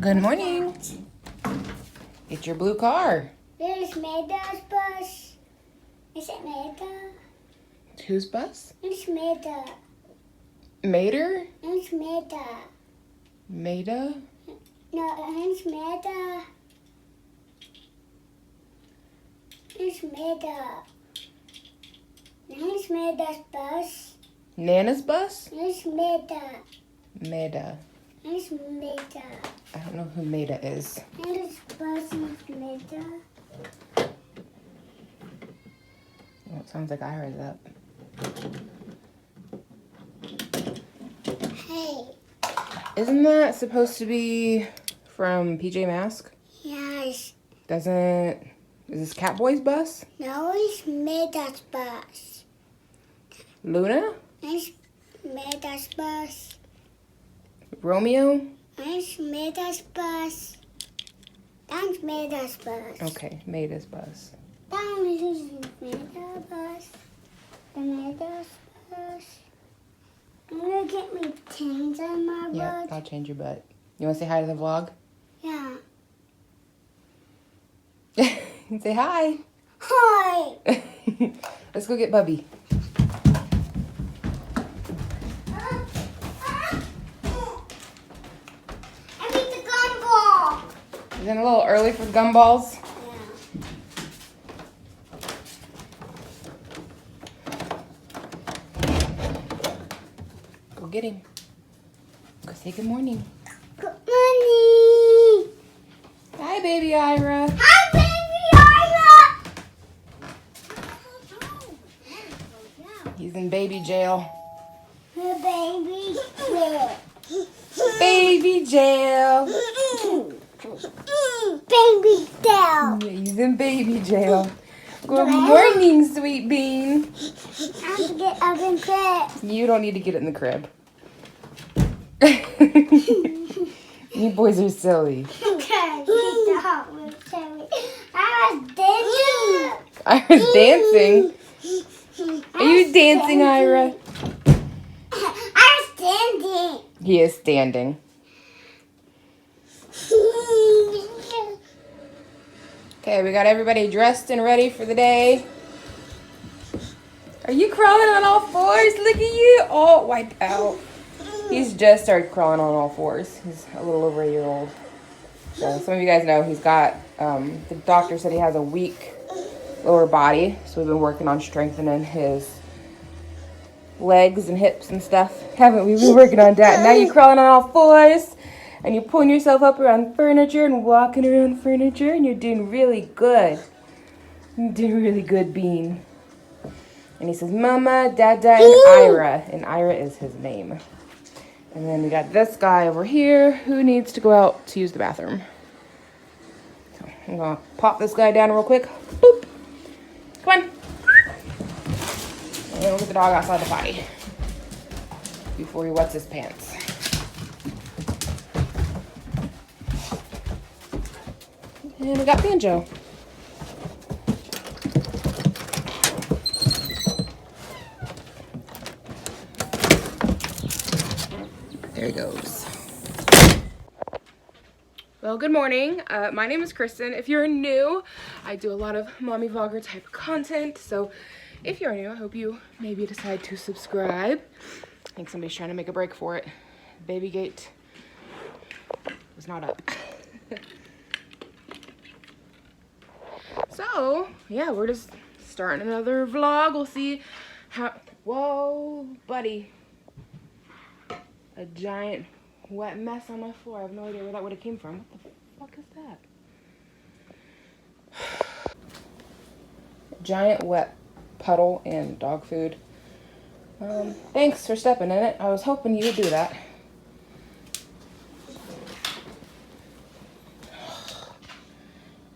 Good morning. It's your blue car. There's Maida's bus. Is it Maida? Whose bus? It's Maida. Mater? It's Maida. Maida? No, it's Maida. It's Maida. It's Maida's bus. Nana's bus? It's Maida. Maida. It's Maida. I don't know who Maida is. This bus is Maida. Well, it sounds like Ira's up. Hey. Isn't that supposed to be from PJ Masks? Yes. Is this Catboy's bus? No, it's Maida's bus. Luna? It's Maida's bus. Romeo? It's Maida's bus. That's Maida's bus. Okay, Maida's bus. That is Maida's bus. The Maida's bus. I'm gonna get my chains on my Yeah, butt. I'll change your butt. You want to say hi to the vlog? Yeah. Say hi. Hi. Let's go get Bubby. I need the gumball. Is it a little early for gumballs? Go get him. Go say good morning. Good morning. Hi, baby Ira. Hi, baby Ira. He's in baby jail. The baby chair. Baby jail. Baby doll. Yeah, he's in baby jail. Good morning, sweet bean. I have to get up and crib. You don't need to get it in the crib. You boys are silly. Okay, stop with Terry. I was dancing. Ira's dancing. Are you dancing, Ira? I was standing. He is standing. Okay, we got everybody dressed and ready for the day. Are you crawling on all fours? Look at you. All wiped out. He's just started crawling on all fours. He's a little over a year old. So some of you guys know he's got, the doctor said he has a weak lower body. So we've been working on strengthening his legs and hips and stuff. Haven't we? We've been working on that. Now you're crawling on all fours. And you're pulling yourself up around furniture and walking around furniture. And you're doing really good. You're doing really good, Bean. And he says, Mama, Dada, and Ira. And Ira is his name. And then we got this guy over here who needs to go out to use the bathroom. So I'm going to pop this guy down real quick. Boop. Come on. And we'll get the dog outside the potty before he wets his pants. And we got Banjo. There he goes. Well, good morning. My name is Cristin. If you're new, I do a lot of mommy vlogger type content. So if you're new, I hope you maybe decide to subscribe. I think somebody's trying to make a break for it. Baby gate was not up. So, yeah, we're just starting another vlog. We'll see how... Whoa, buddy. A giant wet mess on my floor. I have no idea where that would have came from. What the fuck is that? A giant wet puddle and dog food. Thanks for stepping in it. I was hoping you would do that.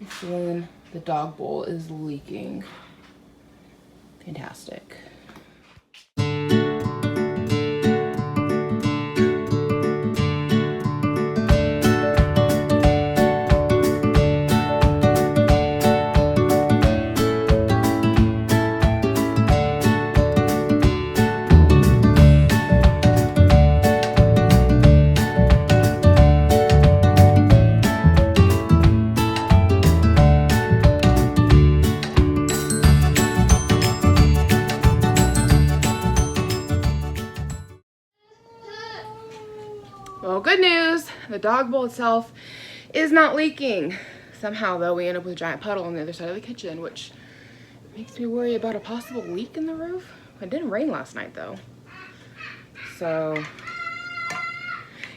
I'm feeling the dog bowl is leaking. Fantastic. Well, good news. The dog bowl itself is not leaking. Somehow, though, we end up with a giant puddle on the other side of the kitchen, which makes me worry about a possible leak in the roof. It didn't rain last night, though. So,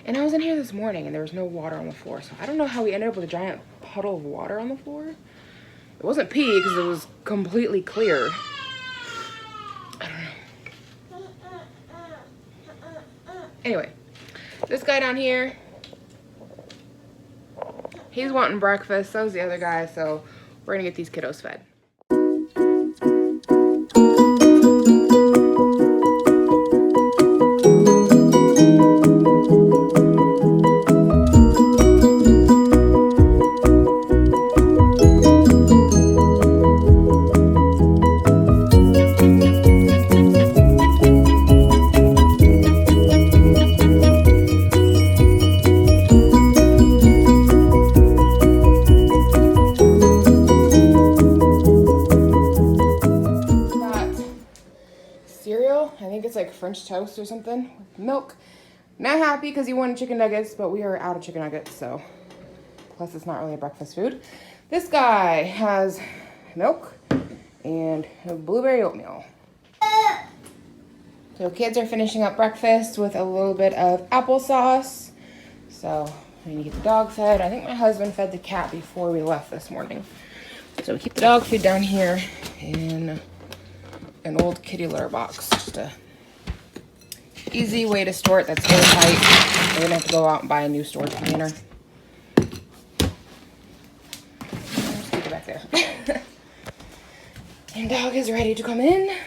and I was in here this morning and there was no water on the floor. So I don't know how we ended up with a giant puddle of water on the floor. It wasn't pee because it was completely clear. I don't know. Anyway, this guy down here, he's wanting breakfast. So is the other guy. So we're gonna get these kiddos fed. It's like French toast or something with milk. Not happy because he wanted chicken nuggets, but we are out of chicken nuggets, so plus it's not really a breakfast food. This guy has milk and blueberry oatmeal. So kids are finishing up breakfast with a little bit of applesauce. So we need to get the dog fed. I think my husband fed the cat before we left this morning. So we keep the dog food down here in an old kitty litter box. Just a easy way to store it that's airtight. We're gonna have to go out and buy a new storage container. Just keep it back there. And dog is ready to come in.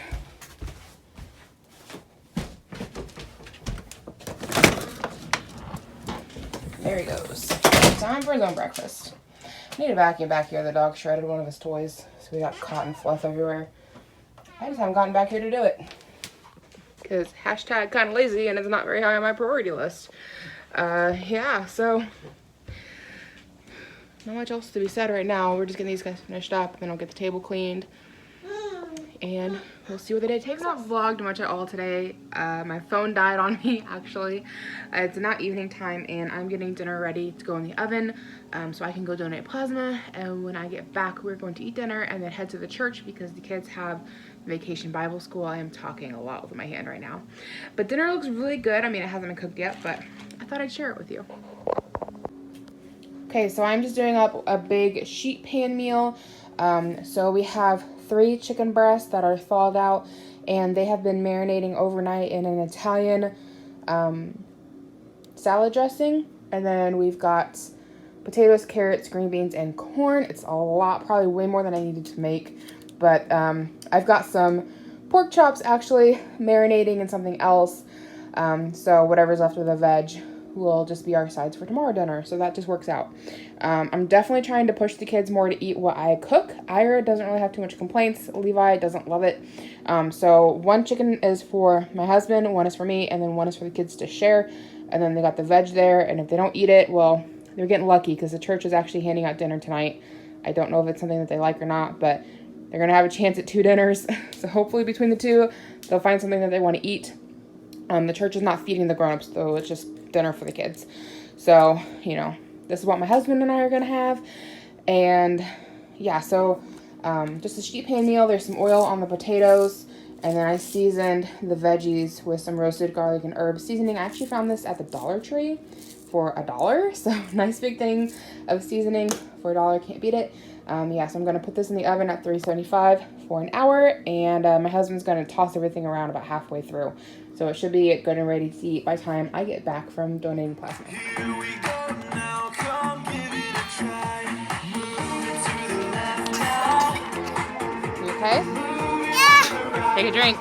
There he goes. Time for his own breakfast. I need a vacuum back here. The dog shredded one of his toys, so we got cotton fluff everywhere. I just haven't gotten back here to do it. Because hashtag kind of lazy and it's not very high on my priority list. Yeah, so not much else to be said right now. We're just getting these guys finished up, then I'll get the table cleaned, and we'll see where the day takes us. I've not vlogged much at all today. My phone died on me, actually. It's now evening time, and I'm getting dinner ready to go in the oven so I can go donate plasma. And when I get back, we're going to eat dinner and then head to the church because the kids have Vacation Bible School. I am talking a lot with my hand right now. But dinner looks really good. I mean, it hasn't been cooked yet, but I thought I'd share it with you. Okay, so I'm just doing up a big sheet pan meal. So we have 3 chicken breasts that are thawed out, and they have been marinating overnight in an Italian salad dressing. And then we've got potatoes, carrots, green beans, and corn. It's a lot, probably way more than I needed to make. But I've got some pork chops actually marinating in something else. So whatever's left of the veg will just be our sides for tomorrow dinner. So that just works out. I'm definitely trying to push the kids more to eat what I cook. Ira doesn't really have too much complaints. Levi doesn't love it. So 1 chicken is for my husband, 1 is for me, and then 1 is for the kids to share. And then they got the veg there. And if they don't eat it, well, they're getting lucky because the church is actually handing out dinner tonight. I don't know if it's something that they like or not, but they're going to have a chance at 2 dinners. So hopefully between the 2, they'll find something that they want to eat. The church is not feeding the grown-ups, though. It's just dinner for the kids. So, you know, this is what my husband and I are going to have. And, yeah, so just a sheet pan meal. There's some oil on the potatoes. And then I seasoned the veggies with some roasted garlic and herb seasoning. I actually found this at the Dollar Tree for $1. So, nice big thing of seasoning for $1. Can't beat it. Yeah, so I'm going to put this in the oven at 375 for an hour, and my husband's going to toss everything around about halfway through. So it should be good and ready to eat by the time I get back from donating plasma. Here we go now, come give it a try. Move it to the left now. You okay? Yeah. Take a drink.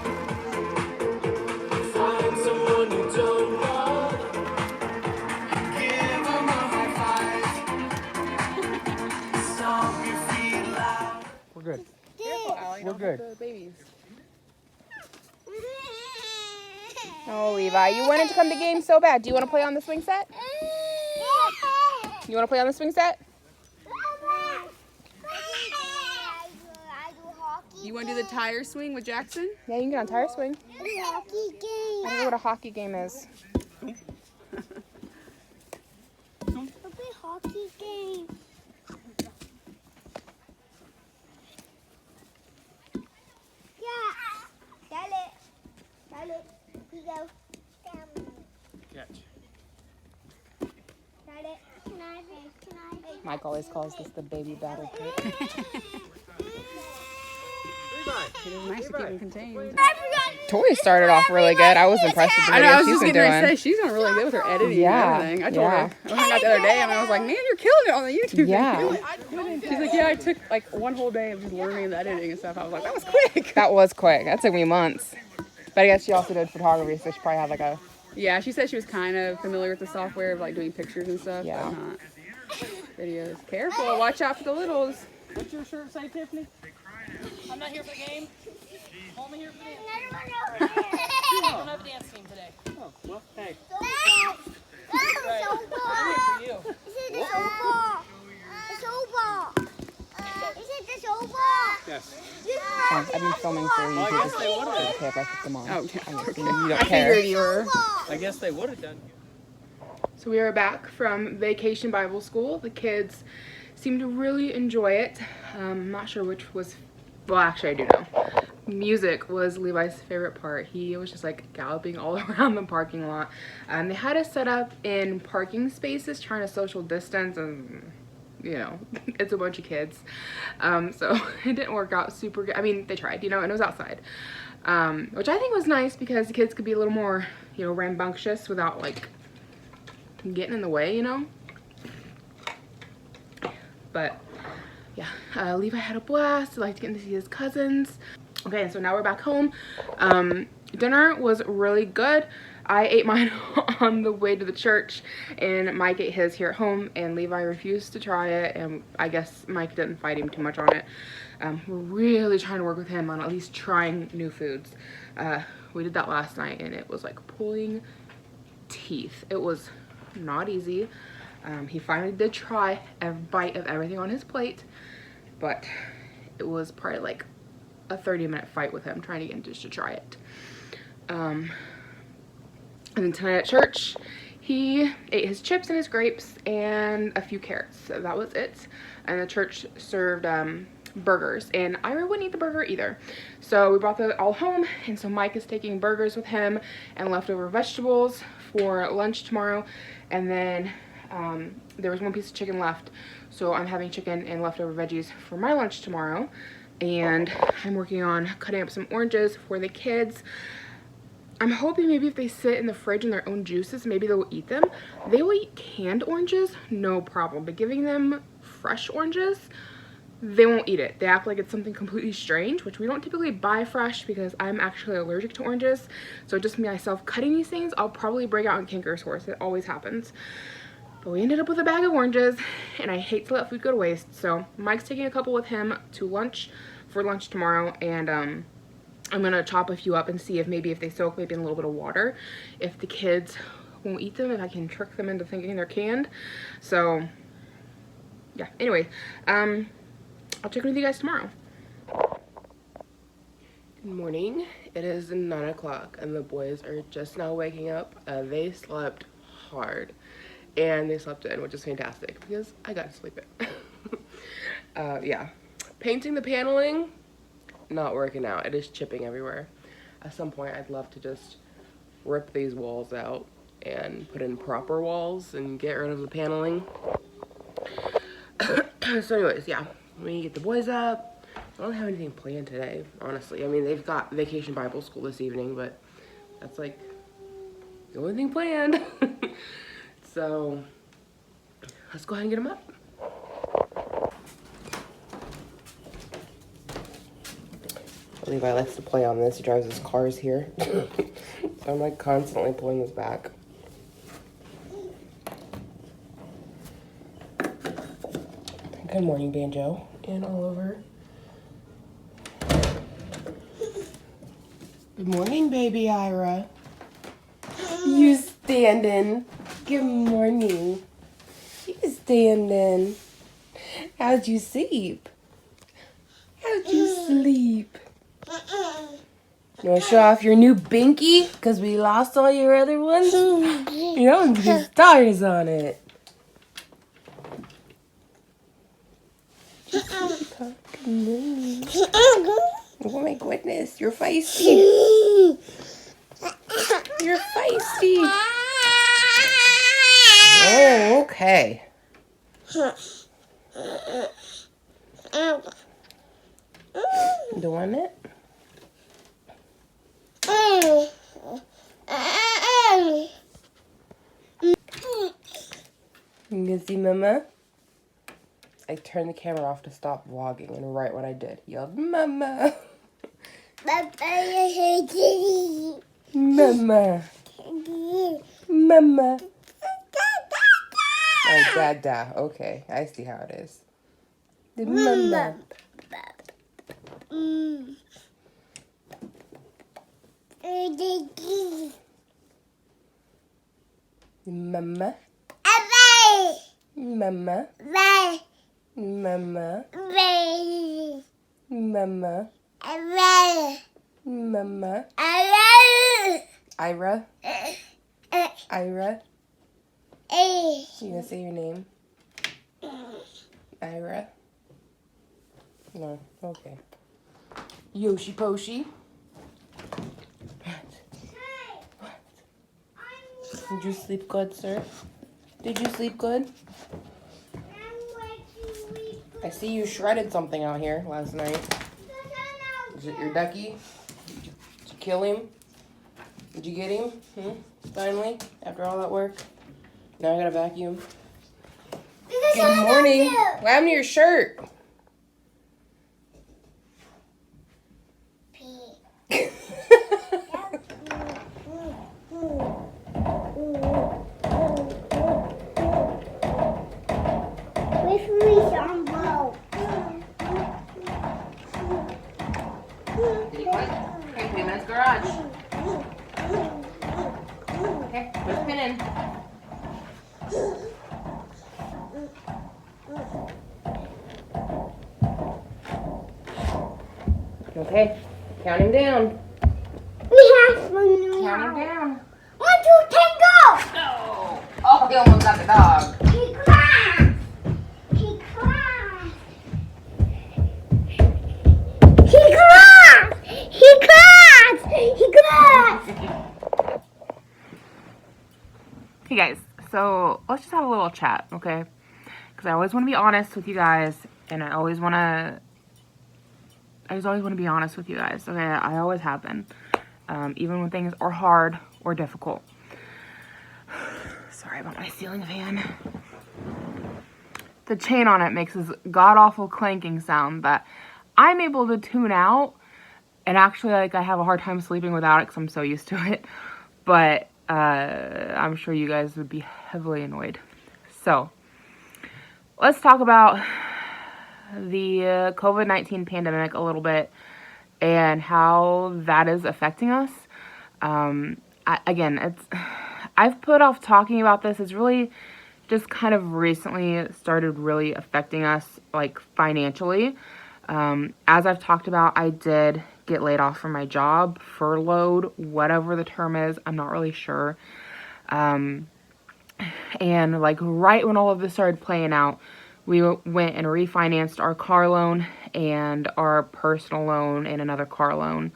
Find someone you don't know. Give them a high five. Stomp your feet loud. We're good. Careful, Allie. We're good. The babies. Oh, Levi, you wanted to come to games so bad. Do you want to play on the swing set? You want to play on the swing set? You want to do the tire swing with Jackson? Yeah, you can get on tire swing. Hockey game. I don't know what a hockey game is. Mike always calls this the baby battle pit. It is nice to keep them contained. Toy started off really good. I was impressed with the I know, video I was she's just been getting ready to doing. say, she's doing really good with her editing Yeah, and everything. I told yeah. her, I hung out the other day and I was like, man, you're killing it on the YouTube. Yeah. She's like, yeah, I took like one whole day of just learning the editing and stuff. I was like, that was quick. That was quick. That took me months. But I guess she also did photography, so she probably had like a... Yeah, she said she was kind of familiar with the software of like doing pictures and stuff, Yeah. but not videos. Careful, watch out for the littles. What's your shirt say, Tiffany? I'm not here for the game. Only here for the dance. I don't have a dance team today. Oh, well, hey. I'm here for you. Yes. I've been filming for YouTube. I guess they would have. Okay, if I put them on. Oh, I yeah. mean, you don't care. You were. I guess they would have done. So we are back from Vacation Bible School. The kids seemed to really enjoy it. I'm not sure which was... Well, actually, I do know. Music was Levi's favorite part. He was just like galloping all around the parking lot. They had us set up in parking spaces, trying to social distance, and you know, it's a bunch of kids. So it didn't work out super good. I mean, they tried, you know, and it was outside. Which I think was nice because the kids could be a little more, you know, rambunctious without like getting in the way, you know. But yeah, Levi had a blast. He liked getting to see his cousins. Okay, so now we're back home. Dinner was really good. I ate mine on the way to the church, and Mike ate his here at home, and Levi refused to try it, and I guess Mike didn't fight him too much on it. We're really trying to work with him on at least trying new foods. We did that last night, and it was like pulling teeth. It was not easy. He finally did try a bite of everything on his plate, but it was probably like a 30-minute fight with him trying to get him just to try it. And then tonight at church, he ate his chips and his grapes and a few carrots. So that was it. And the church served burgers, and Ira wouldn't eat the burger either. So we brought that all home, and so Mike is taking burgers with him and leftover vegetables for lunch tomorrow. And then there was one piece of chicken left, so I'm having chicken and leftover veggies for my lunch tomorrow. And I'm working on cutting up some oranges for the kids. I'm hoping maybe if they sit in the fridge in their own juices, maybe they'll eat them. They will eat canned oranges, no problem. But giving them fresh oranges, they won't eat it. They act like it's something completely strange, which we don't typically buy fresh because I'm actually allergic to oranges. So just myself cutting these things, I'll probably break out in canker sores. It always happens. But we ended up with a bag of oranges, and I hate to let food go to waste. So Mike's taking a couple with him to lunch, for lunch tomorrow, and I'm gonna chop a few up and see if maybe if they soak maybe in a little bit of water, if the kids won't eat them, if I can trick them into thinking they're canned. So yeah, anyway, I'll check in with you guys tomorrow. Good morning. It is 9 o'clock and the boys are just now waking up. They slept hard and they slept in, which is fantastic because I got to sleep in. Yeah, painting the paneling, not working out. It is chipping everywhere. At some point I'd love to just rip these walls out and put in proper walls and get rid of the paneling. So anyways, yeah, we get the boys up. I don't have anything planned today, honestly. I mean, they've got Vacation Bible School this evening, but that's like the only thing planned. So let's go ahead and get them up. Levi likes to play on this. He drives his cars here. So I'm like constantly pulling this back. Good morning, Banjo. And all over. Good morning, baby Ira. You standing. Good morning. You standing. How'd you sleep? How'd you sleep? You want to show off your new binky? Because we lost all your other ones? You know, and get stars on it. Oh my goodness, you're feisty. You're feisty. Oh, okay. You want it? You can see Mama. I turned the camera off to stop vlogging, and right when I did, yelled, Mama. Mama. Mama. Oh, Dada. Okay, I see how it is. The Mama. Mama. Mama. Mama. Mama. Mama. Ira. Ira. You gonna say your name? Ira. No. Okay. Yoshi Poshi. What? Did you sleep good, sir? Did you sleep good? I see you shredded something out here last night. Is it your ducky? Did you kill him? Did you get him? Finally? After all that work? Now I gotta vacuum. Good morning. What happened to your shirt? Garage. Okay, put the pin in. Okay, count him down. We have one now. Count him down. 1, 2, 10, go! No! Oh, he almost got the dog. He cries. He cries. He cries. He cries. He cries. Hey guys, so let's just have a little chat, okay? Because I always want to be honest with you guys, and I always want to be honest with you guys, okay? I always have been, even when things are hard or difficult. Sorry about my ceiling fan. The chain on it makes this god-awful clanking sound that I'm able to tune out, and actually, like, I have a hard time sleeping without it because I'm so used to it, but I'm sure you guys would be heavily annoyed. So, let's talk about the COVID-19 pandemic a little bit and how that is affecting us. I've put off talking about this. It's really just kind of recently started really affecting us, like, financially. As I've talked about, I did get laid off from my job, furloughed, whatever the term is, I'm not really sure. And like right when all of this started playing out, we went and refinanced our car loan and our personal loan and another car loan.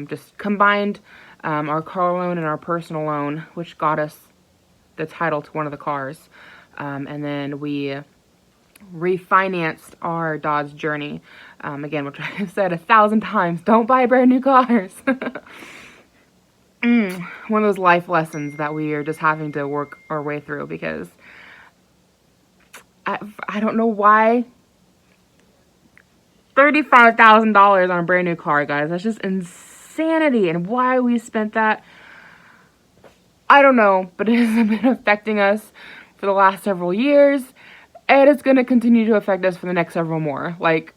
Just combined our car loan and our personal loan, which got us the title to one of the cars. And then we refinanced our Dodge Journey. Again, which I've said 1,000 times, don't buy brand new cars. One of those life lessons that we are just having to work our way through, because I don't know why $35,000 on a brand new car, guys. That's just insanity. And why we spent that, I don't know, but it has been affecting us for the last several years, and it's going to continue to affect us for the next several more. Like,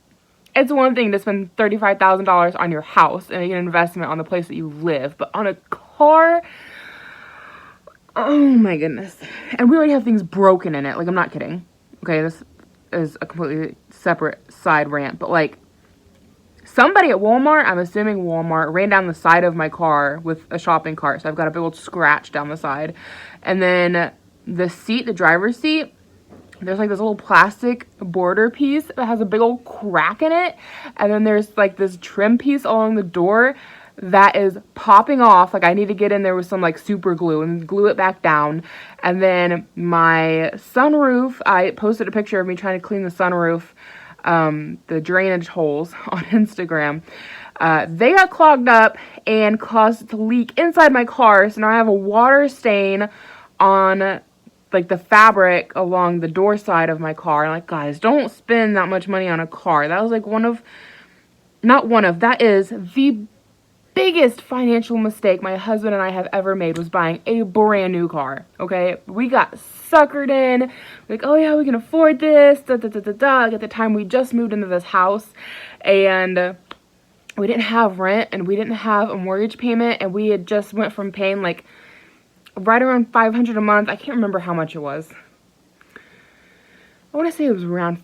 it's one thing to spend $35,000 on your house and make an investment on the place that you live, but on a car, oh my goodness. And we already have things broken in it. Like, I'm not kidding. Okay, this is a completely separate side rant, but like, somebody at Walmart, I'm assuming Walmart, ran down the side of my car with a shopping cart, so I've got a big old scratch down the side. And then the seat, the driver's seat, there's like this little plastic border piece that has a big old crack in it, and then there's like this trim piece along the door that is popping off. Like, I need to get in there with some like super glue and glue it back down. And then my sunroof, I posted a picture of me trying to clean the sunroof, the drainage holes on Instagram. They got clogged up and caused it to leak inside my car. So now I have a water stain on like the fabric along the door side of my car. And like, guys, don't spend that much money on a car. That was like that is the biggest financial mistake my husband and I have ever made, was buying a brand new car. Okay, we got suckered in, like, oh yeah, we can afford this, Like, at the time we just moved into this house, and we didn't have rent, and we didn't have a mortgage payment, and we had just went from paying like right around $500 a month. I can't remember how much it was. I want to say it was around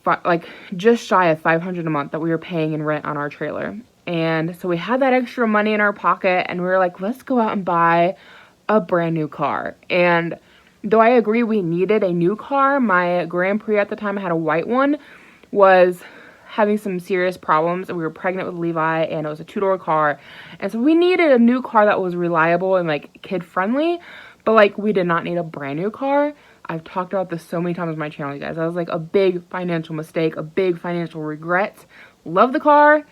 just shy of $500 a month that we were paying in rent on our trailer. And so we had that extra money in our pocket, and we were like, let's go out and buy a brand new car. And though I agree we needed a new car, my Grand Prix at the time, I had a white one, was having some serious problems, and we were pregnant with Levi, and it was a 2-door car. And so we needed a new car that was reliable and like kid friendly, but like we did not need a brand new car. I've talked about this so many times on my channel, you guys. That was like a big financial mistake, a big financial regret. Love the car,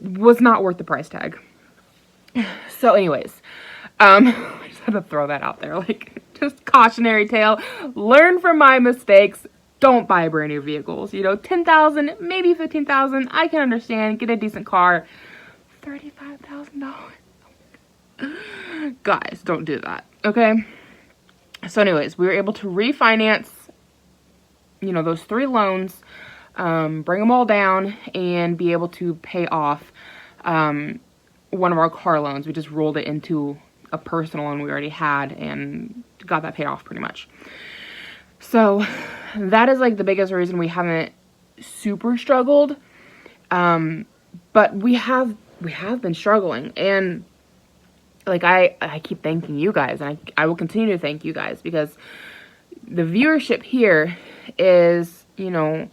was not worth the price tag. So anyways, I just had to throw that out there, like, just cautionary tale. Learn from my mistakes. Don't buy brand new vehicles. You know, $10,000, maybe $15,000, I can understand. Get a decent car. $35,000. Guys, don't do that, okay? So anyways, we were able to refinance, you know, those 3 loans, bring them all down, and be able to pay off one of our car loans. We just rolled it into a personal loan we already had and got that paid off pretty much. So that is like the biggest reason we haven't super struggled. But we have been struggling, and like I keep thanking you guys, and I will continue to thank you guys, because the viewership here is, you know,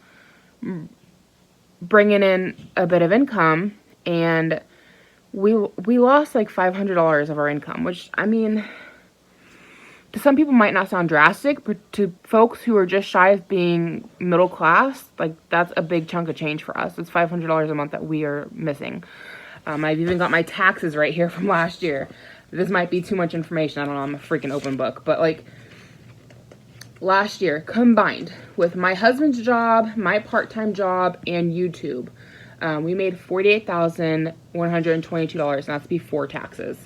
bringing in a bit of income, and we lost like $500 of our income, which, I mean, to some people might not sound drastic, but to folks who are just shy of being middle class, like, that's a big chunk of change for us. It's $500 a month that we are missing. I've even got my taxes right here from last year. This might be too much information. I don't know. I'm a freaking open book. But like, last year, combined with my husband's job, my part-time job, and YouTube, we made $48,122, and that's before taxes.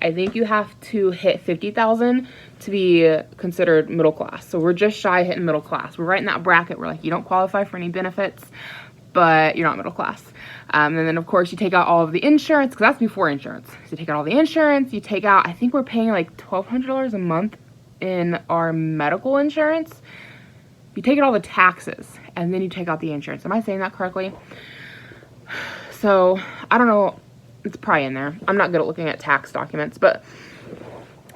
I think you have to hit $50,000 to be considered middle class. So we're just shy of hitting middle class. We're right in that bracket where, like, you don't qualify for any benefits, but you're not middle class. And then, of course, you take out all of the insurance, because that's before insurance. So you take out all the insurance, you take out, I think we're paying like $1,200 a month in our medical insurance. You take out all the taxes, and then you take out the insurance. Am I saying that correctly? So, I don't know. It's probably in there. I'm not good at looking at tax documents, but,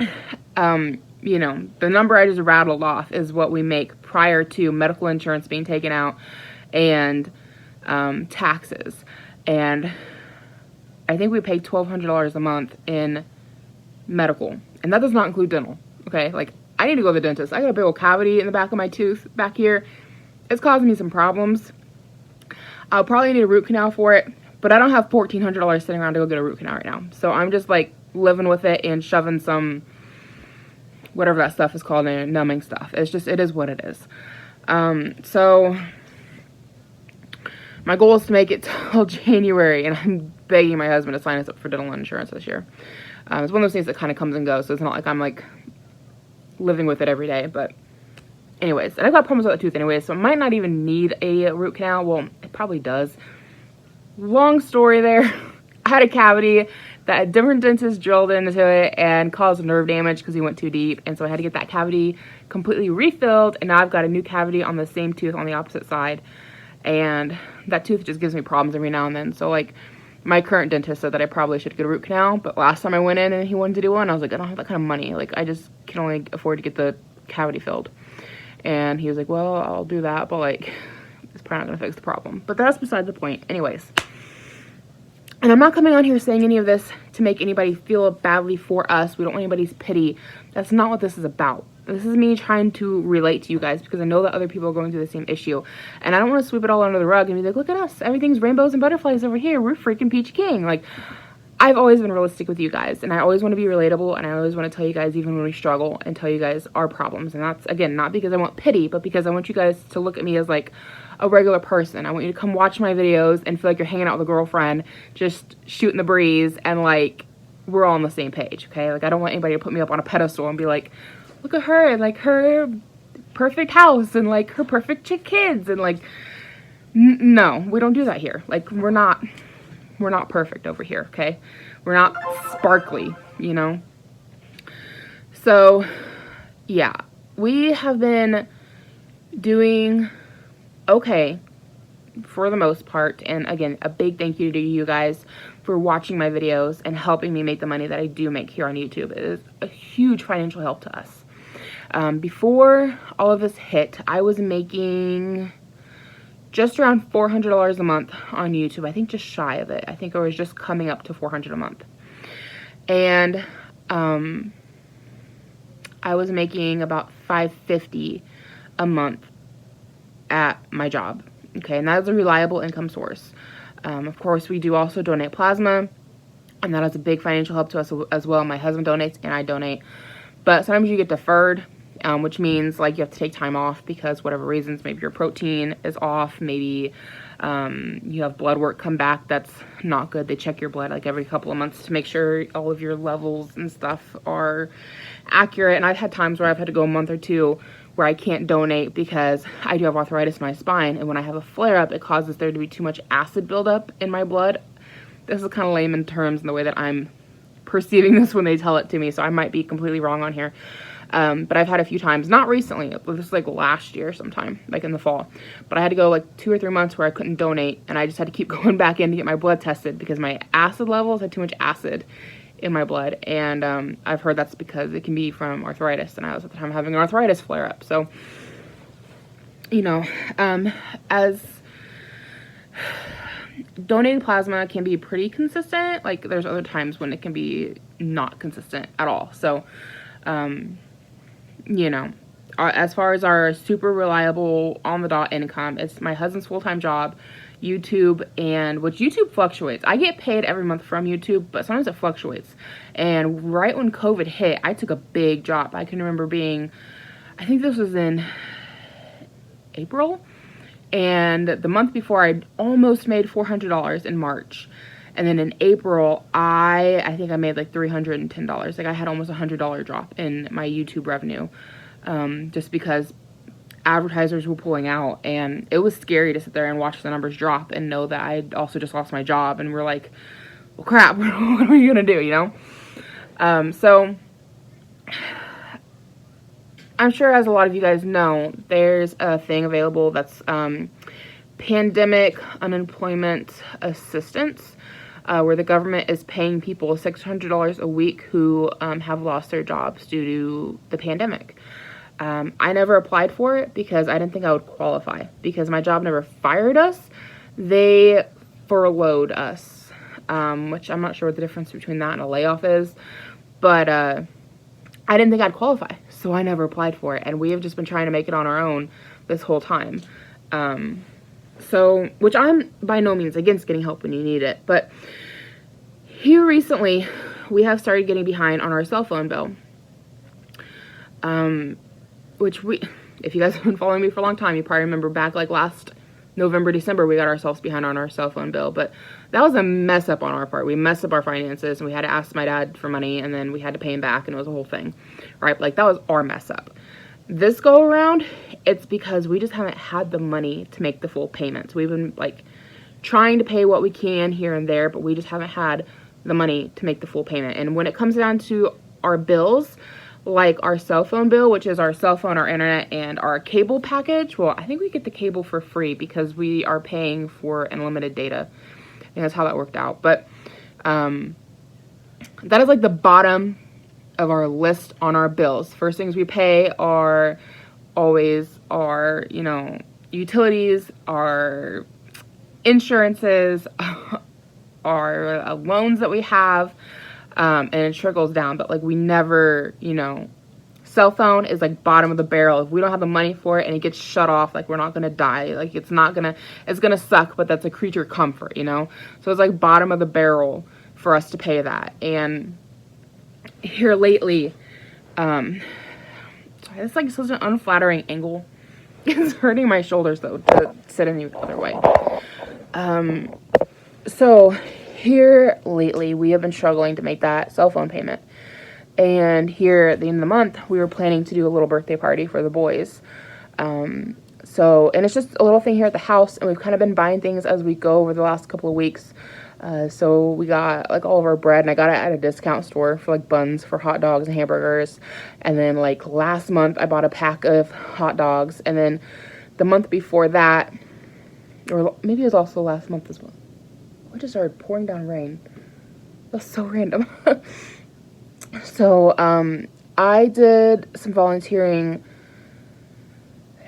you know, the number I just rattled off is what we make prior to medical insurance being taken out and taxes. And I think we pay $1,200 a month in medical, and that does not include dental. Okay, like, I need to go to the dentist. I got a big old cavity in the back of my tooth back here. It's causing me some problems. I'll probably need a root canal for it, but I don't have $1,400 sitting around to go get a root canal right now. So I'm just like living with it and shoving some, whatever that stuff is called, numbing stuff. It's just, it is what it is. So my goal is to make it till January, and I'm begging my husband to sign us up for dental insurance this year. It's one of those things that kind of comes and goes, so it's not like I'm like living with it every day. But anyways, and I've got problems with that tooth anyway, so I might not even need a root canal. Well, it probably does. Long story there. I had a cavity that a different dentist drilled into it and caused nerve damage because he went too deep, and so I had to get that cavity completely refilled, and now I've got a new cavity on the same tooth on the opposite side. And that tooth just gives me problems every now and then. So, like, my current dentist said that I probably should get a root canal, but last time I went in and he wanted to do one, I was like, I don't have that kind of money. Like, I just can only afford to get the cavity filled. And he was like, well, I'll do that, but, like, it's probably not going to fix the problem. But that's beside the point. Anyways. And I'm not coming on here saying any of this to make anybody feel badly for us. We don't want anybody's pity. That's not what this is about. This is me trying to relate to you guys because I know that other people are going through the same issue. And I don't want to sweep it all under the rug and be like, look at us. Everything's rainbows and butterflies over here. We're freaking peachy king. Like, I've always been realistic with you guys. And I always want to be relatable. And I always want to tell you guys even when we struggle and tell you guys our problems. And that's, again, not because I want pity, but because I want you guys to look at me as like a regular person. I want you to come watch my videos and feel like you're hanging out with a girlfriend, just shooting the breeze, and like, we're all on the same page, okay? Like, I don't want anybody to put me up on a pedestal and be like, look at her, and like her perfect house and like her perfect kids, and like, no, we don't do that here. Like, we're not perfect over here, okay? We're not sparkly, you know? So, yeah, we have been doing okay for the most part. And again, a big thank you to you guys for watching my videos and helping me make the money that I do make here on YouTube. It is a huge financial help to us. Before all of this hit, I was making just around $400 a month on YouTube. I think just shy of it. I think I was just coming up to $400 a month. And I was making about $550 a month at my job. Okay, and that is a reliable income source. Of course, we do also donate plasma, and that is a big financial help to us as well. My husband donates and I donate. But sometimes you get deferred, which means like you have to take time off because whatever reasons, maybe your protein is off, maybe you have blood work come back that's not good. They check your blood like every couple of months to make sure all of your levels and stuff are accurate. And I've had times where I've had to go a month or two where I can't donate because I do have arthritis in my spine, and when I have a flare-up, it causes there to be too much acid buildup in my blood. This is kind of layman terms in the way that I'm perceiving this when they tell it to me, so I might be completely wrong on here. But I've had a few times, not recently, this was like last year sometime, like in the fall, but I had to go like 2 or 3 months where I couldn't donate, and I just had to keep going back in to get my blood tested because my acid levels had too much acid in my blood. And I've heard that's because it can be from arthritis, and I was at the time having an arthritis flare-up. So, you know, as donating plasma can be pretty consistent, like there's other times when it can be not consistent at all. So, you know, as far as our super reliable on the dot income, it's my husband's full-time job, YouTube, and which YouTube fluctuates. I get paid every month from YouTube, but sometimes it fluctuates. And right when COVID hit, I took a big drop. I can remember being, I think this was in April, and the month before I almost made $400 in March. And then in April, I think I made like $310. Like I had almost $100 drop in my YouTube revenue, just because advertisers were pulling out, and it was scary to sit there and watch the numbers drop and know that I also just lost my job, and we're like, well crap, what are we gonna do, you know? So I'm sure, as a lot of you guys know, there's a thing available that's pandemic unemployment assistance, where the government is paying people $600 a week who have lost their jobs due to the pandemic. I never applied for it because I didn't think I would qualify, because my job never fired us. They furloughed us, which I'm not sure what the difference between that and a layoff is, but I didn't think I'd qualify, so I never applied for it, and we have just been trying to make it on our own this whole time. So, which I'm by no means against getting help when you need it, but here recently, we have started getting behind on our cell phone bill. Which if you guys have been following me for a long time, you probably remember back like last November, December, we got ourselves behind on our cell phone bill. But that was a mess up on our part. We messed up our finances, and we had to ask my dad for money, and then we had to pay him back, and it was a whole thing, right? Like, that was our mess up. This go around, it's because we just haven't had the money to make the full payments. We've been like trying to pay what we can here and there, but we just haven't had the money to make the full payment. And when it comes down to our bills, like our cell phone bill, which is our cell phone, our internet, and our cable package. Well, I think we get the cable for free because we are paying for unlimited data. I think that's how that worked out. But that is like the bottom of our list on our bills. First things we pay are always our, you know, utilities, our insurances, our loans that we have, and it trickles down. But like we never, cell phone is like bottom of the barrel. If we don't have the money for it and it gets shut off, like we're not gonna die. Like it's gonna suck, but that's a creature comfort, So it's like bottom of the barrel for us to pay that. And here lately, sorry, this is like such an unflattering angle. It's hurting my shoulders though to sit any other way. So here lately we have been struggling to make that cell phone payment. And here at the end of the month, we were planning to do a little birthday party for the boys. And it's just a little thing here at the house, and we've kind of been buying things as we go over the last couple of weeks. So we got like all of our bread, and I got it at a discount store for like buns for hot dogs and hamburgers. And then like last month, I bought a pack of hot dogs. And then the month before that, or maybe it was also last month as well. We just started pouring down rain. That's so random. So, I did some volunteering.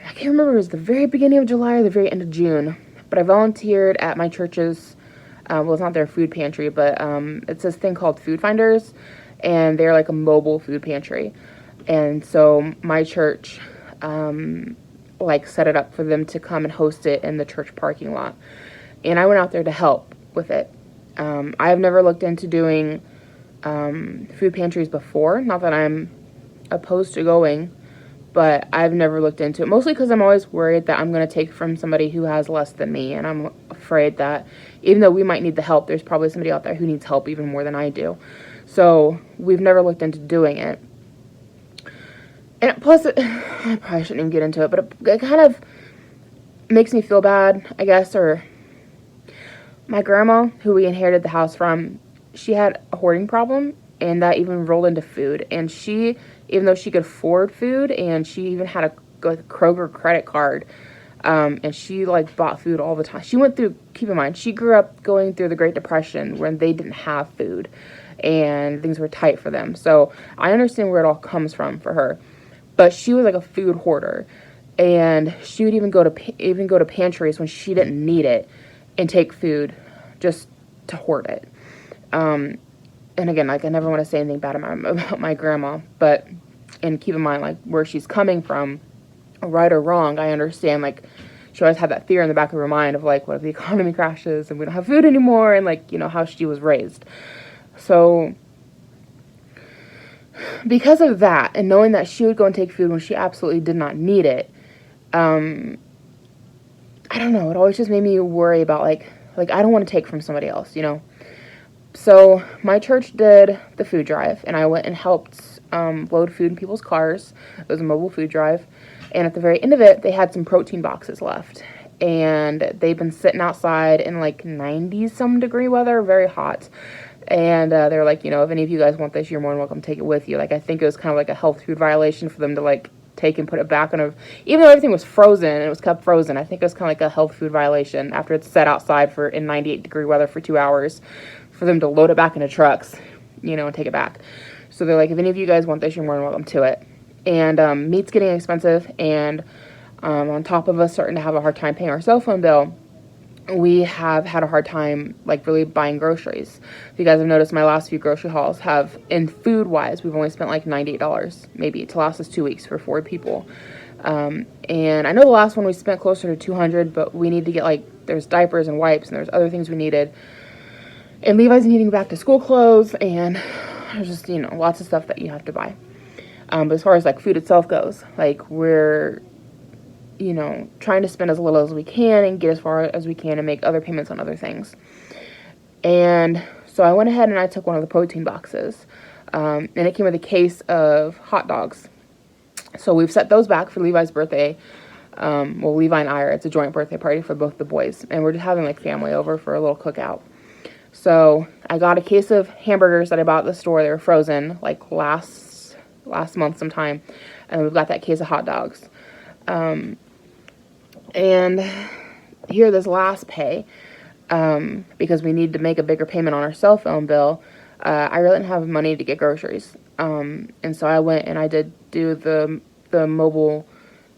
I can't remember if it was the very beginning of July or the very end of June, but I volunteered at my church's, well, it's not their food pantry, but, it's this thing called Food Finders, and they're like a mobile food pantry. And so my church, like set it up for them to come and host it in the church parking lot. And I went out there to help with it. I have never looked into doing food pantries before. Not that I'm opposed to going, but I've never looked into it. Mostly because I'm always worried that I'm going to take from somebody who has less than me. And I'm afraid that even though we might need the help, there's probably somebody out there who needs help even more than I do. So we've never looked into doing it. And plus, I probably shouldn't even get into it, but it kind of makes me feel bad, I guess. Or my grandma, who we inherited the house from, she had a hoarding problem, and that even rolled into food. And she, even though she could afford food, and she even had a Kroger credit card, and she like bought food all the time. She went through, keep in mind, she grew up going through the Great Depression when they didn't have food and things were tight for them. So I understand where it all comes from for her. But she was like a food hoarder, and she would even go to pantries when she didn't need it and take food just to hoard it. And again, like I never want to say anything bad about my grandma, and keep in mind like where she's coming from, right or wrong. I understand like she always had that fear in the back of her mind of like, what if the economy crashes and we don't have food anymore, and like how she was raised. So because of that, and knowing that she would go and take food when she absolutely did not need it, I don't know, it always just made me worry about like I don't want to take from somebody else, So my church did the food drive, and I went and helped load food in people's cars. It was a mobile food drive, and at the very end of it, they had some protein boxes left, and they've been sitting outside in like 90-some degree weather, very hot. And they're like, if any of you guys want this, you're more than welcome to take it with you. Like, I think it was kind of like a health food violation for them to, like, take and put it back on even though everything was frozen and it was kept frozen, I think it was kind of like a health food violation after it's set outside in 98-degree weather for 2 hours for them to load it back into trucks, and take it back. So they're like, if any of you guys want this, you're more than welcome to it. And meat's getting expensive, and on top of us starting to have a hard time paying our cell phone bill, we have had a hard time, like, really buying groceries. If you guys have noticed, my last few grocery hauls have, in food-wise, we've only spent, like, $98, maybe, to last us 2 weeks for 4 people. And I know the last one we spent closer to $200, but we need to get, like, there's diapers and wipes, and there's other things we needed. And Levi's needing back-to-school clothes, and there's just, lots of stuff that you have to buy. But as far as, like, food itself goes, like, we're trying to spend as little as we can and get as far as we can and make other payments on other things. And so I went ahead and I took one of the protein boxes, and it came with a case of hot dogs. So we've set those back for Levi's birthday. Well, Levi and I it's a joint birthday party for both the boys, and we're just having like family over for a little cookout. So I got a case of hamburgers that I bought at the store. They were frozen like last month sometime, and we've got that case of hot dogs. And here, this last pay, because we need to make a bigger payment on our cell phone bill, I really didn't have money to get groceries. And so I went and I did do the mobile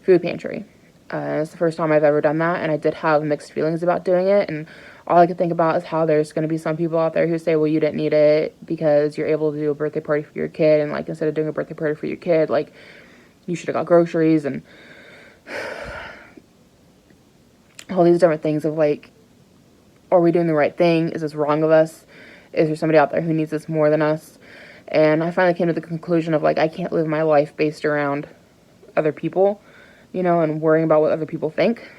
food pantry. It's the first time I've ever done that, and I did have mixed feelings about doing it, and all I could think about is how there's going to be some people out there who say, well, you didn't need it because you're able to do a birthday party for your kid, and like instead of doing a birthday party for your kid, like you should have got groceries and all these different things of like, are we doing the right thing? Is this wrong of us? Is there somebody out there who needs this more than us? And I finally came to the conclusion of like, I can't live my life based around other people, you know, and worrying about what other people think.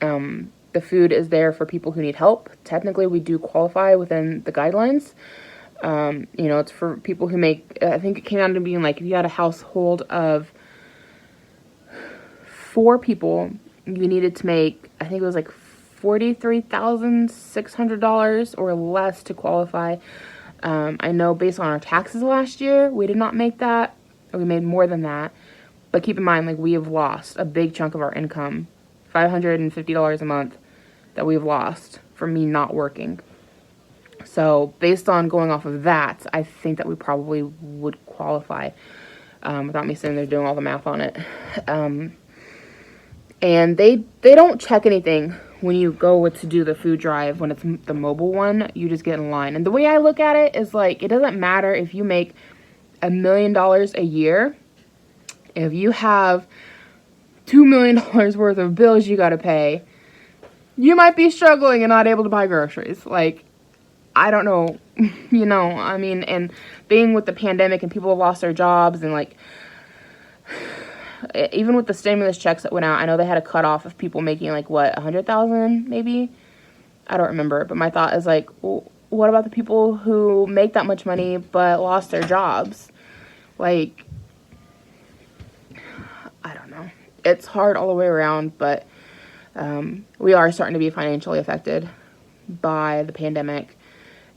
The food is there for people who need help. Technically, we do qualify within the guidelines. You know, it's for people who make, I think it came down to being like, if you had a household of 4 people, you needed to make, I think it was like $43,600 or less to qualify. I know based on our taxes last year, we did not make that. We made more than that. But keep in mind, like, we have lost a big chunk of our income, $550 a month that we've lost from me not working. So based on going off of that, I think that we probably would qualify, without me sitting there doing all the math on it. And they don't check anything when you go to do the food drive. When it's the mobile one, you just get in line. And the way I look at it is like, it doesn't matter if you make $1 million a year. If you have $2 million worth of bills you got to pay, you might be struggling and not able to buy groceries. Like, I don't know, you know, I mean, and being with the pandemic and people have lost their jobs and like, even with the stimulus checks that went out, I know they had a cutoff of people making like, what, 100,000 maybe? I don't remember. But my thought is like, well, what about the people who make that much money but lost their jobs? Like, I don't know. It's hard all the way around, but we are starting to be financially affected by the pandemic.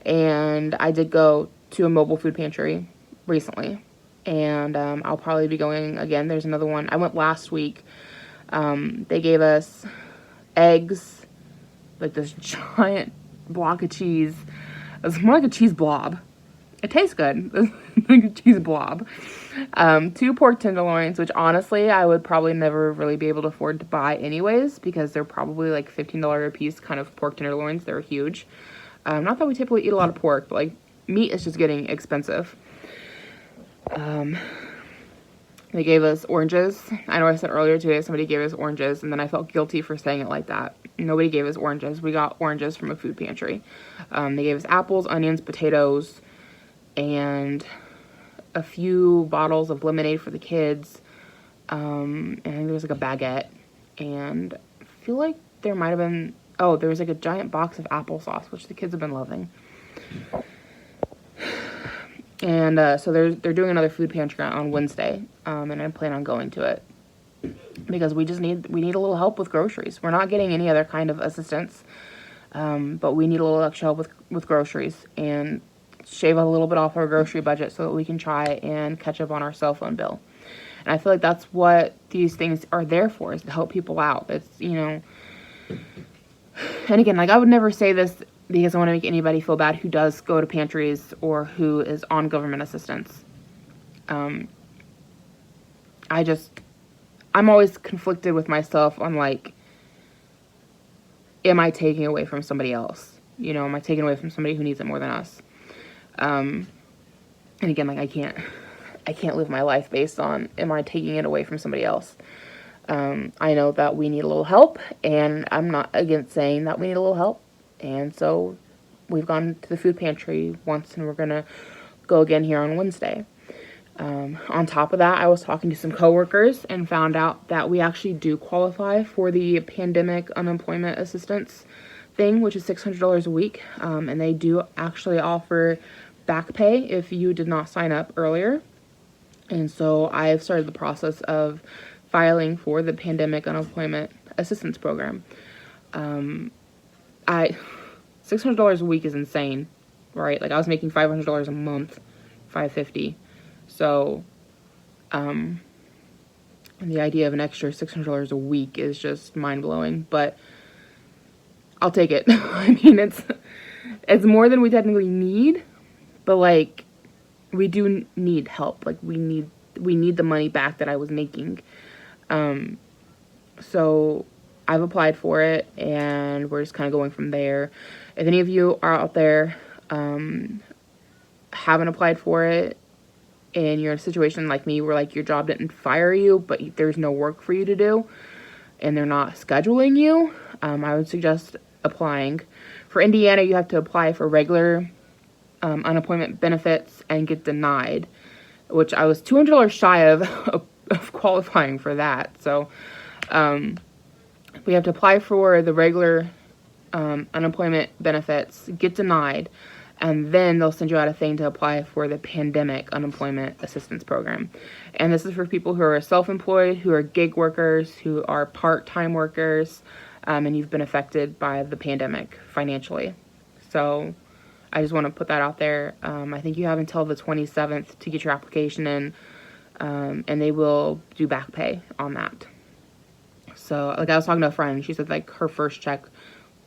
And I did go to a mobile food pantry recently. And I'll probably be going again. There's another one. I went last week. They gave us eggs, like this giant block of cheese. It's more like a cheese blob. It tastes good. It's like a cheese blob. 2 pork tenderloins, which honestly I would probably never really be able to afford to buy anyways, because they're probably like $15 a piece kind of pork tenderloins. They're huge. Not that we typically eat a lot of pork, but like meat is just getting expensive. They gave us oranges. I know I said earlier today somebody gave us oranges, and then I felt guilty for saying it like that. Nobody gave us oranges. We got oranges from a food pantry. They gave us apples, onions, potatoes, and a few bottles of lemonade for the kids. And I think there was like a baguette, and I feel like there might have been, oh, there was like a giant box of applesauce, which the kids have been loving. And so they're doing another food pantry on Wednesday, and I plan on going to it because we need a little help with groceries. We're not getting any other kind of assistance, but we need a little extra help with groceries and shave a little bit off our grocery budget so that we can try and catch up on our cell phone bill. And I feel like that's what these things are there for, is to help people out. It's, you know, and again, like, I would never say this because I want to make anybody feel bad who does go to pantries or who is on government assistance. I'm always conflicted with myself on, like, am I taking away from somebody else? You know, am I taking away from somebody who needs it more than us? And again, like, I can't live my life based on, am I taking it away from somebody else? I know that we need a little help, and I'm not against saying that we need a little help. And so we've gone to the food pantry once, and we're going to go again here on Wednesday. On top of that, I was talking to some coworkers and found out that we actually do qualify for the pandemic unemployment assistance thing, which is $600 a week. And they do actually offer back pay if you did not sign up earlier. And so I've started the process of filing for the pandemic unemployment assistance program. $600 a week is insane, right? Like, I was making $500 a month, $550. So, the idea of an extra $600 a week is just mind-blowing, but I'll take it. I mean, it's more than we technically need, but, like, we do need help. Like, we need the money back that I was making. So I've applied for it, and we're just kind of going from there. If any of you are out there haven't applied for it, and you're in a situation like me where like your job didn't fire you, but there's no work for you to do, and they're not scheduling you, I would suggest applying. For Indiana, you have to apply for regular unemployment benefits and get denied, which I was $200 shy of qualifying for that. So we have to apply for the regular unemployment benefits, get denied, and then they'll send you out a thing to apply for the pandemic unemployment assistance program. And this is for people who are self-employed, who are gig workers, who are part-time workers, and you've been affected by the pandemic financially. So I just want to put that out there. I think you have until the 27th to get your application in, and they will do back pay on that. So, like, I was talking to a friend, she said, like, her first check,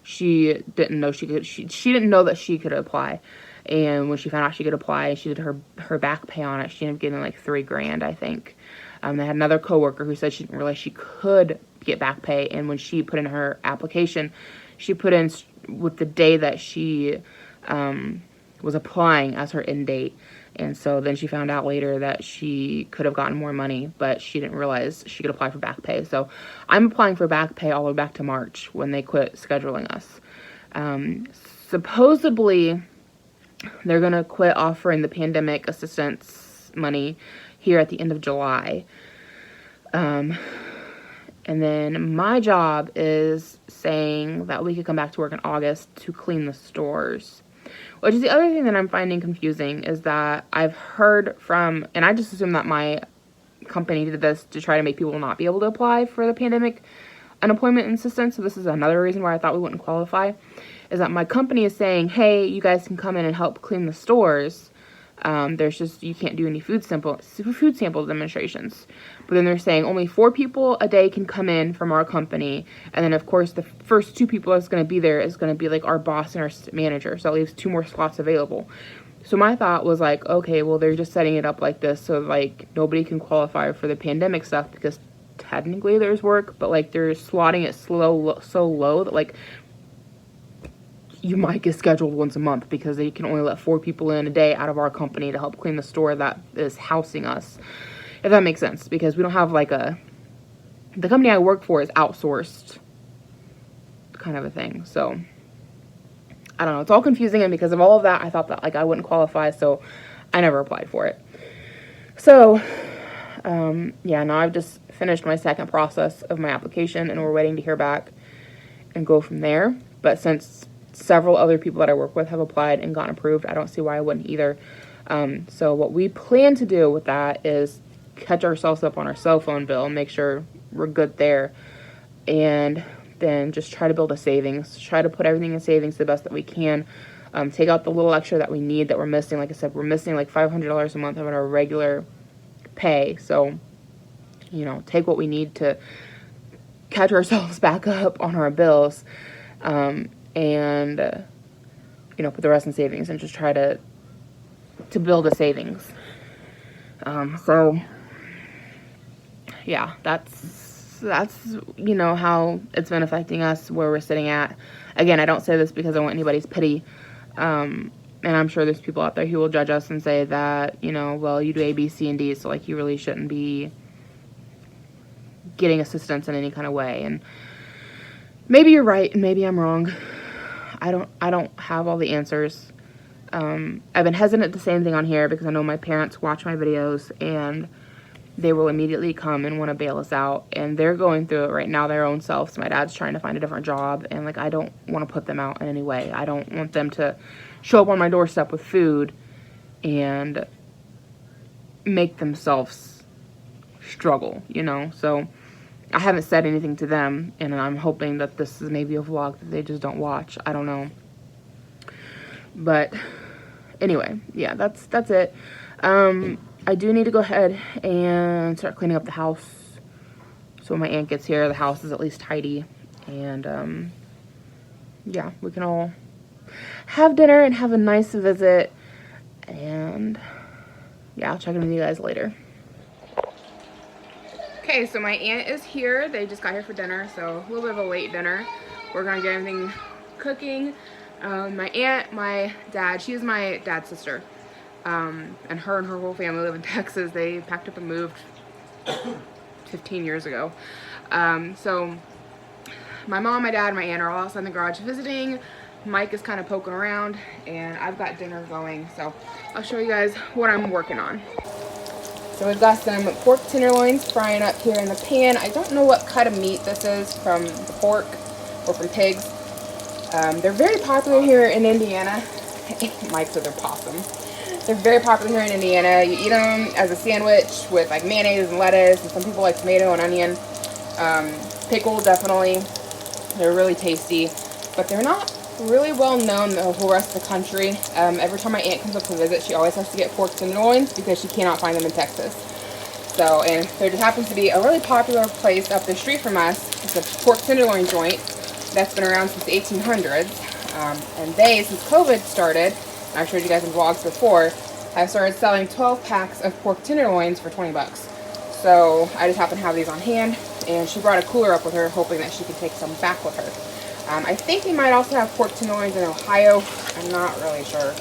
she didn't know she didn't know that she could apply. And when she found out she could apply, she did her back pay on it. She ended up getting like $3,000, I think. They had another coworker who said she didn't realize she could get back pay. And when she put in her application, she put in with the day that she was applying as her end date. And so then she found out later that she could have gotten more money, but she didn't realize she could apply for back pay. So I'm applying for back pay all the way back to March when they quit scheduling us. Supposedly, they're going to quit offering the pandemic assistance money here at the end of July. And then my job is saying that we could come back to work in August to clean the stores. Which is the other thing that I'm finding confusing, is that I've heard from, and I just assume that my company did this to try to make people not be able to apply for the pandemic unemployment assistance. So this is another reason why I thought we wouldn't qualify, is that my company is saying, hey, you guys can come in and help clean the stores. There's just, you can't do any food sample demonstrations. But then they're saying only 4 people a day can come in from our company. And then, of course, the first 2 people that's going to be there is going to be like our boss and our manager. So that leaves 2 more slots available. So my thought was like, okay, well, they're just setting it up like this so like nobody can qualify for the pandemic stuff, because technically there's work, but like they're slotting it so low that like you might get scheduled once a month, because they can only let 4 people in a day out of our company to help clean the store that is housing us. If that makes sense, because we don't have like the company I work for is outsourced kind of a thing. So I don't know. It's all confusing, and because of all of that, I thought that like I wouldn't qualify, so I never applied for it. So yeah, now I've just finished my second process of my application, and we're waiting to hear back and go from there. But since several other people that I work with have applied and gotten approved, I don't see why I wouldn't either. So what we plan to do with that is catch ourselves up on our cell phone bill, make sure we're good there, and then just try to build a savings, try to put everything in savings the best that we can, take out the little extra that we need that we're missing. Like I said, we're missing like $500 a month of our regular pay. So, you know, take what we need to catch ourselves back up on our bills, and you know, put the rest in savings and just try to build a savings. So yeah, that's you know how it's been affecting us, where we're sitting at. Again, I don't say this because I want anybody's pity, and I'm sure there's people out there who will judge us and say that, you know, well, you do A, B, C, and D, so like you really shouldn't be getting assistance in any kind of way. And maybe you're right, and maybe I'm wrong. I don't have all the answers. I've been hesitant to say anything on here because I know my parents watch my videos, and they will immediately come and want to bail us out, and they're going through it right now their own selves. My dad's trying to find a different job, and like I don't want to put them out in any way. I don't want them to show up on my doorstep with food and make themselves struggle, you know. So I haven't said anything to them, and I'm hoping that this is maybe a vlog that they just don't watch. I don't know. But anyway, yeah, that's it. I do need to go ahead and start cleaning up the house. So when my aunt gets here, the house is at least tidy. And yeah, we can all have dinner and have a nice visit. And yeah, I'll check in with you guys later. Okay, Okay, so my aunt is here. They just got here for dinner, so a little bit of a late dinner. We're gonna get everything cooking. My aunt, my dad, she's my dad's sister. And her whole family live in Texas. They packed up and moved 15 years ago. So my mom, my dad, my aunt are all outside in the garage visiting. Mike is kind of poking around, and I've got dinner going. So I'll show you guys what I'm working on. So we've got some pork tenderloins frying up here in the pan. I don't know what cut of meat this is from the pork or from pigs. They're very popular here in Indiana. Mike said they're possum. They're very popular here in Indiana. You eat them as a sandwich with like mayonnaise and lettuce, and some people like tomato and onion. Pickle, definitely. They're really tasty, but they're not really well known the whole rest of the country. Every time my aunt comes up to visit, she always has to get pork tenderloins because she cannot find them in Texas. So, and there just happens to be a really popular place up the street from us. It's a pork tenderloin joint that's been around since the 1800s. And they, since COVID started, I've showed you guys in vlogs before, have started selling 12 packs of pork tenderloins for 20 bucks. So I just happen to have these on hand, and she brought a cooler up with her, hoping that she could take some back with her. I think they might also have pork tenderloins in Ohio. I'm not really sure.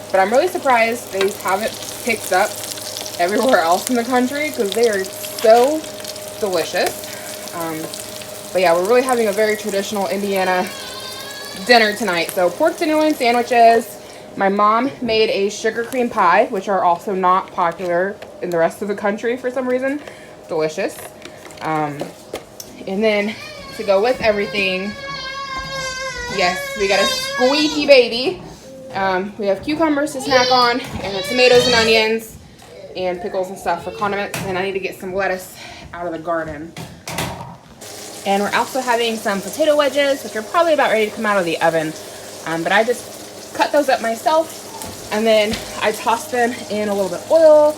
But I'm really surprised they haven't picked up everywhere else in the country because they are so delicious. But yeah, we're really having a very traditional Indiana dinner tonight. So pork tenderloin sandwiches. My mom made a sugar cream pie, which are also not popular in the rest of the country for some reason. Delicious. And then to go with everything, yes, we got a squeaky baby. We have cucumbers to snack on, and the tomatoes and onions, and pickles and stuff for condiments. And I need to get some lettuce out of the garden. And we're also having some potato wedges, which are probably about ready to come out of the oven. But I just cut those up myself, and then I toss them in a little bit of oil,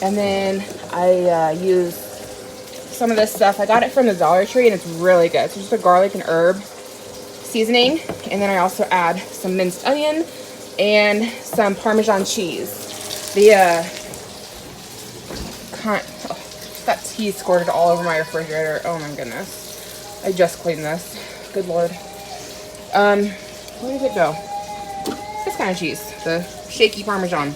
and then I use some of this stuff. I got it from the Dollar Tree, and it's really good. So just a garlic and herb seasoning, and then I also add some minced onion and some Parmesan cheese. That tea squirted all over my refrigerator. Oh my goodness. I just cleaned this. Good Lord. Where did it go? This kind of cheese. The shaky Parmesan.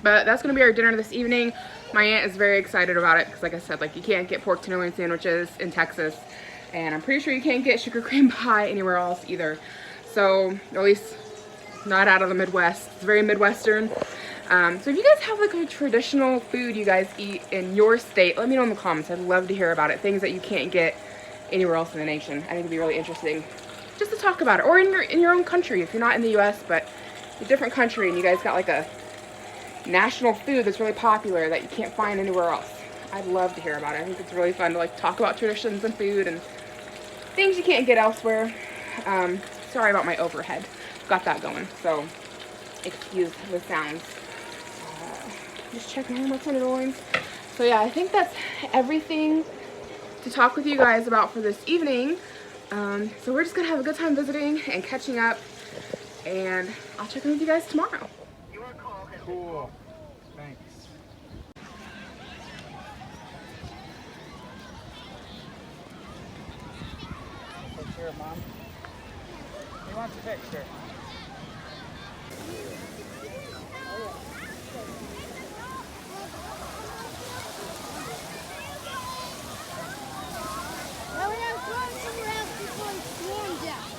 But that's going to be our dinner this evening. My aunt is very excited about it because, like I said, like you can't get pork tenderloin sandwiches in Texas. And I'm pretty sure you can't get sugar cream pie anywhere else either. So, at least not out of the Midwest. It's very Midwestern. So if you guys have like a traditional food you guys eat in your state, let me know in the comments. I'd love to hear about it. Things that you can't get anywhere else in the nation. I think it'd be really interesting just to talk about it. Or in your own country, if you're not in the US, but a different country, and you guys got like a national food that's really popular that you can't find anywhere else. I'd love to hear about it. I think it's really fun to like talk about traditions and food and things you can't get elsewhere. Sorry about my overhead. Got that going, so excuse the sounds. Just checking on my tenderloins. So yeah, I think that's everything to talk with you guys about for this evening. So we're just gonna have a good time visiting and catching up, and I'll check in with you guys tomorrow. Cool. Thanks. Picture, Mom. He wants a picture. Well, we have gone somewhere else before it stormed out.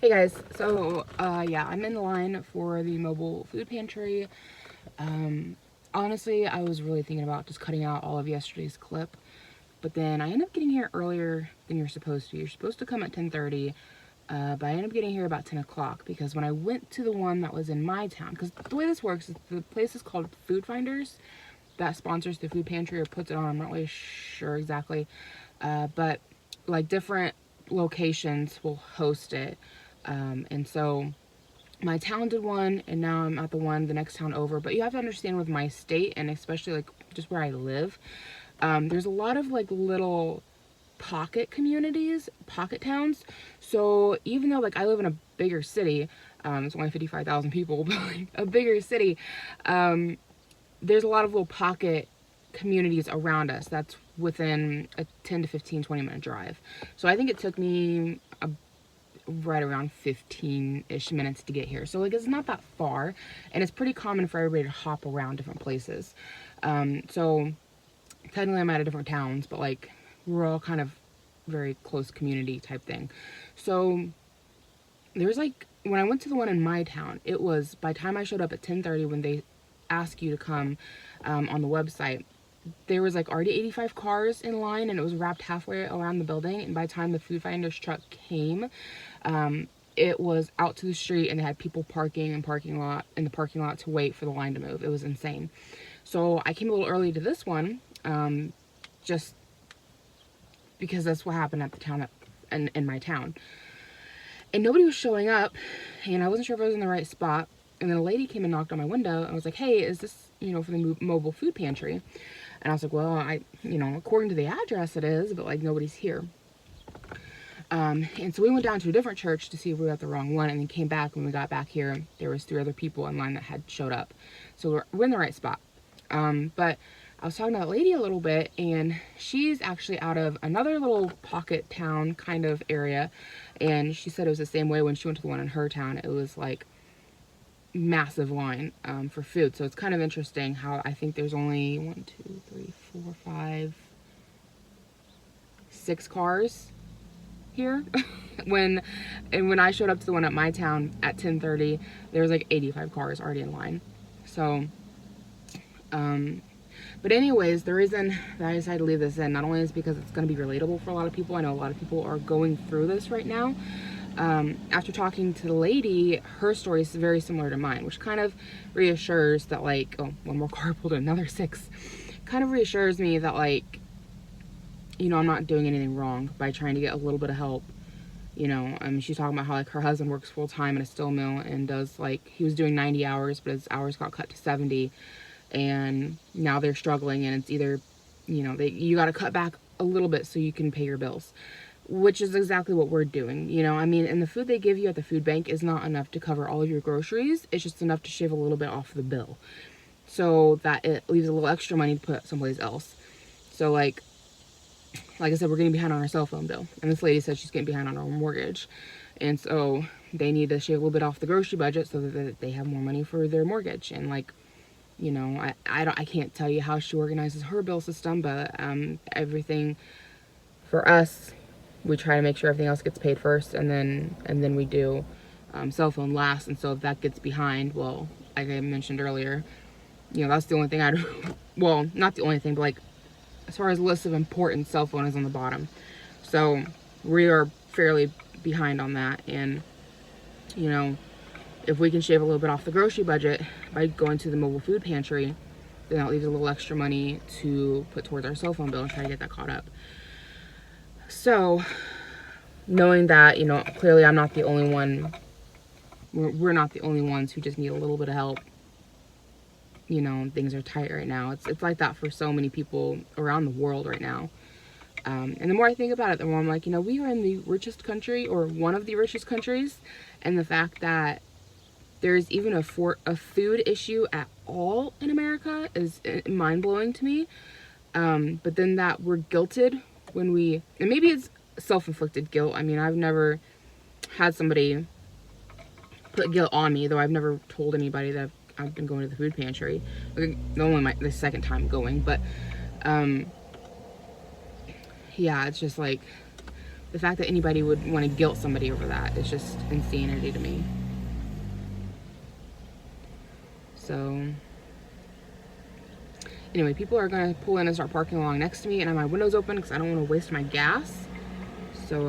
Hey guys, so yeah, I'm in line for the mobile food pantry. Honestly, I was really thinking about just cutting out all of yesterday's clip, but then I ended up getting here earlier than you're supposed to. You're supposed to come at 10:30, but I ended up getting here about 10 o'clock because when I went to the one that was in my town, because the way this works is the place is called Food Finders, that sponsors the food pantry or puts it on. I'm not really sure exactly, but like different locations will host it. And so my town did one, and now I'm at the one the next town over. But you have to understand with my state, and especially like just where I live, there's a lot of like little pocket communities, pocket towns. So even though like I live in a bigger city, it's only 55,000 people, but like a bigger city, there's a lot of little pocket communities around us that's within a 10 to 15, 20 minute drive. So I think it took me right around 15-ish minutes to get here. So like it's not that far, and it's pretty common for everybody to hop around different places. So technically I'm at different towns, but like we're all kind of very close community type thing. So there's like, when I went to the one in my town, it was, by the time I showed up at 10:30, when they ask you to come on the website, there was like already 85 cars in line, and it was wrapped halfway around the building. And by the time the food finders truck came, it was out to the street, and they had people parking in the parking lot to wait for the line to move. It was insane. So I came a little early to this one, just because that's what happened at the town in my town. And nobody was showing up, and I wasn't sure if I was in the right spot. And then a lady came and knocked on my window and was like, "Hey, is this, for the mobile food pantry?" And I was like, "Well, according to the address it is, but like nobody's here." And so we went down to a different church to see if we got the wrong one, and then came back. When we got back here, there was 3 other people in line that had showed up. So we're in the right spot. But I was talking to that lady a little bit, and she's actually out of another little pocket town kind of area. And she said it was the same way when she went to the one in her town. It was like massive line for food. So it's kind of interesting how I think there's only 1, 2, 3, 4, 5, 6 cars here. when I showed up to the one at my town at 10:30, there was like 85 cars already in line. So but anyways, the reason that I decided to leave this in, not only is because it's going to be relatable for a lot of people. I know a lot of people are going through this right now. After talking to the lady, her story is very similar to mine, which kind of reassures that like, oh, one more car pulled in, another 6. Kind of reassures me that like, I'm not doing anything wrong by trying to get a little bit of help. She's talking about how like her husband works full time in a steel mill and does like, he was doing 90 hours, but his hours got cut to 70. And now they're struggling, and it's either, you got to cut back a little bit so you can pay your bills, which is exactly what we're doing. And the food they give you at the food bank is not enough to cover all of your groceries. It's just enough to shave a little bit off the bill so that it leaves a little extra money to put someplace else. So like I said, we're getting behind on our cell phone bill, and this lady said she's getting behind on her mortgage. And so they need to shave a little bit off the grocery budget so that they have more money for their mortgage. And like, I can't tell you how she organizes her bill system, but everything for us, we try to make sure everything else gets paid first, and then we do cell phone last. And so if that gets behind, well, like I mentioned earlier, that's the only thing well, not the only thing, but like as far as lists of importance, cell phone is on the bottom. So we are fairly behind on that. And if we can shave a little bit off the grocery budget by going to the mobile food pantry, then that leaves a little extra money to put towards our cell phone bill and try to get that caught up. So knowing that, clearly I'm not the only one, we're not the only ones who just need a little bit of help. Things are tight right now. It's like that for so many people around the world right now. And the more I think about it, the more I'm like, we are in the richest country, or one of the richest countries, and the fact that there's even a food issue at all in America is mind-blowing to me. But then that we're guilted when and maybe it's self-inflicted guilt. I mean, I've never had somebody put guilt on me, though I've never told anybody that I've been going to the food pantry. Like, only the second time going, but yeah, it's just like the fact that anybody would want to guilt somebody over that is just insanity to me. So anyway, people are gonna pull in and start parking along next to me, and I have my windows open because I don't want to waste my gas. So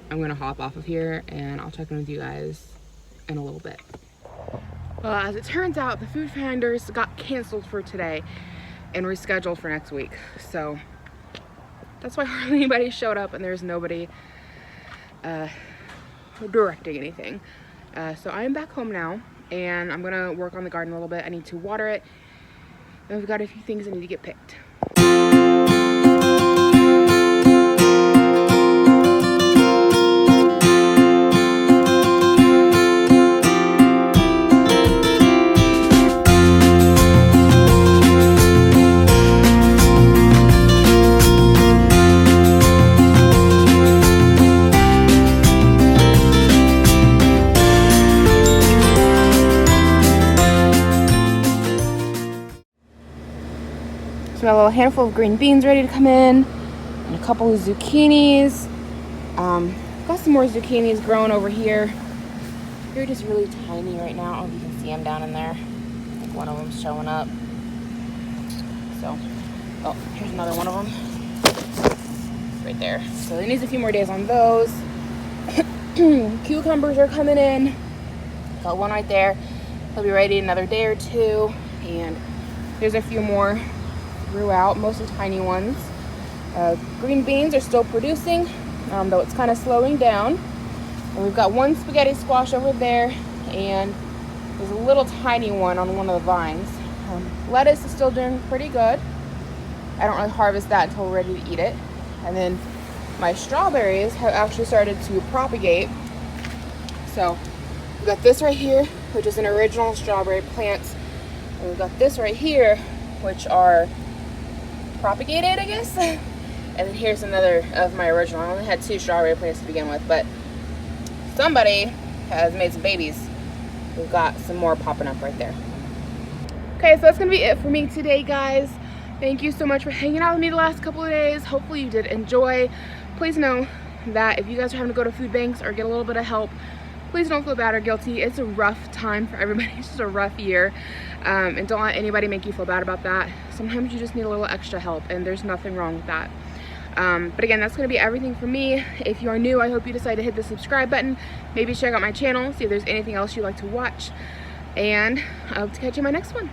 I'm gonna hop off of here and I'll check in with you guys in a little bit. Well, as it turns out, the food finders got canceled for today and rescheduled for next week. So that's why hardly anybody showed up and there's nobody directing anything. So I am back home now and I'm gonna work on the garden a little bit. I need to water it. And we've got a few things that need to get picked. So a little handful of green beans ready to come in, and a couple of zucchinis. Got some more zucchinis growing over here. They're just really tiny right now. Oh, you can see them down in there. I think one of them's showing up. So, oh, here's another one of them. Right there. So it needs a few more days on those. Cucumbers are coming in. Got one right there. They'll be ready in another day or two. And there's a few more throughout, mostly tiny ones. Green beans are still producing, though it's kind of slowing down. And we've got one spaghetti squash over there, and there's a little tiny one on one of the vines. Lettuce is still doing pretty good. I don't really harvest that until we're ready to eat it. And then my strawberries have actually started to propagate. So we've got this right here, which is an original strawberry plant. And we've got this right here, which are propagated, I guess. And then here's another of my original. I only had 2 strawberry plants to begin with, but somebody has made some babies. We've got some more popping up right there. Okay, so that's gonna be it for me today, guys. Thank you so much for hanging out with me the last couple of days. Hopefully you did enjoy. Please know that if you guys are having to go to food banks or get a little bit of help, please don't feel bad or guilty. It's a rough time for everybody. It's just a rough year. And don't let anybody make you feel bad about that. Sometimes you just need a little extra help, and there's nothing wrong with that. But again, that's going to be everything for me. If you are new, I hope you decide to hit the subscribe button. Maybe check out my channel, see if there's anything else you'd like to watch. And I hope to catch you in my next one.